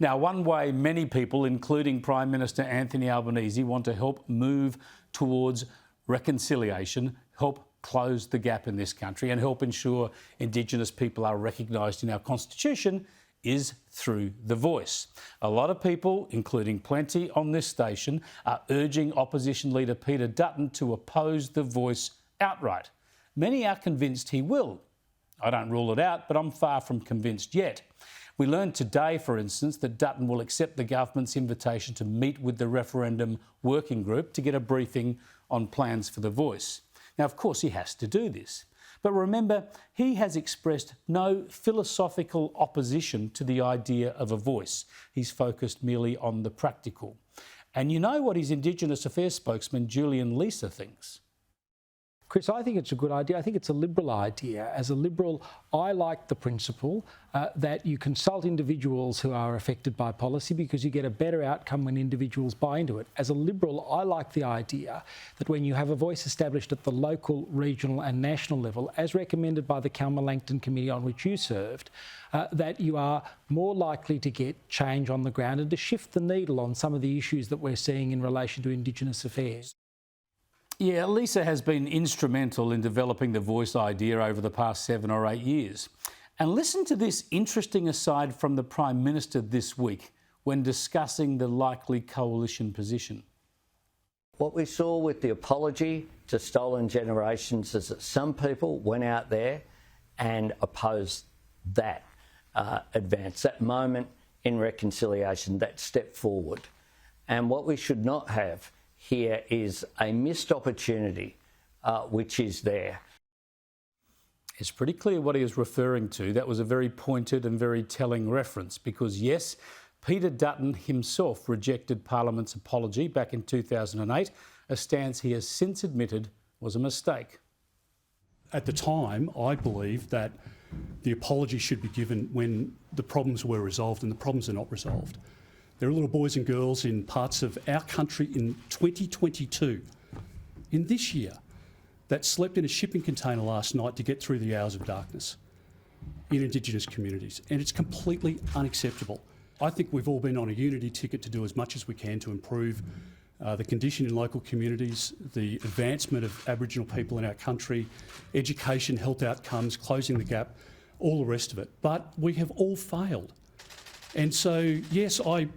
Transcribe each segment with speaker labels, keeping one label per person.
Speaker 1: Now, one way many people, including Prime Minister Anthony Albanese, want to help move towards reconciliation, help close the gap in this country and help ensure Indigenous people are recognised in our Constitution is through the voice. A lot of people, including plenty on this station, are urging Opposition Leader Peter Dutton to oppose the voice outright. Many are convinced he will. I don't rule it out, but I'm far from convinced yet. We learned today, for instance, that Dutton will accept the government's invitation to meet with the referendum working group to get a briefing on plans for the voice. Now, of course, he has to do this. But remember, he has expressed no philosophical opposition to the idea of a voice. He's focused merely on the practical. And you know what his Indigenous Affairs spokesman, Julian Leeser, thinks?
Speaker 2: Chris, I think it's a good idea. I think it's a Liberal idea. As a Liberal, I like the principle that you consult individuals who are affected by policy because you get a better outcome when individuals buy into it. As a Liberal, I like the idea that when you have a voice established at the local, regional and national level, as recommended by the Calma-Langton Committee on which you served, that you are more likely to get change on the ground and to shift the needle on some of the issues that we're seeing in relation to Indigenous affairs.
Speaker 1: Yeah, Lisa has been instrumental in developing the voice idea over the past 7 or 8 years. And listen to this interesting aside from the Prime Minister this week when discussing the likely coalition position.
Speaker 3: What we saw with the apology to stolen generations is that some people went out there and opposed that advance, that moment in reconciliation, that step forward. And what we should not have here is a missed opportunity, which is there.
Speaker 1: It's pretty clear what he was referring to. That was a very pointed and very telling reference because, yes, Peter Dutton himself rejected Parliament's apology back in 2008, a stance he has since admitted was a mistake.
Speaker 4: At the time, I believed that the apology should be given when the problems were resolved, and the problems are not resolved. There are little boys and girls in parts of our country in 2022, in this year, that slept in a shipping container last night to get through the hours of darkness in Indigenous communities, and it's completely unacceptable. I think we've all been on a unity ticket to do as much as we can to improve the condition in local communities, the advancement of Aboriginal people in our country, education, health outcomes, closing the gap, all the rest of it. But we have all failed. And so, yes, I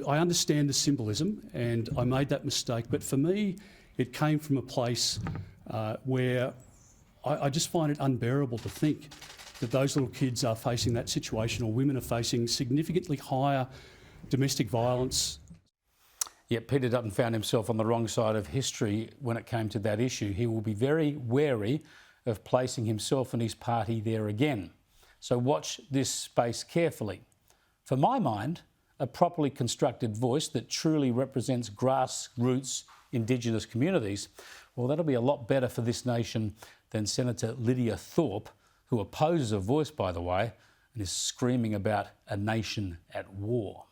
Speaker 4: understand the symbolism and I made that mistake, but for me it came from a place where I just find it unbearable to think that those little kids are facing that situation, or women are facing significantly higher domestic violence.
Speaker 1: Yet Peter Dutton found himself on the wrong side of history when it came to that issue. He will be very wary of placing himself and his party there again. So watch this space carefully. For my mind, a properly constructed voice that truly represents grassroots Indigenous communities, well, that'll be a lot better for this nation than Senator Lidia Thorpe, who opposes a voice, by the way, and is screaming about a nation at war.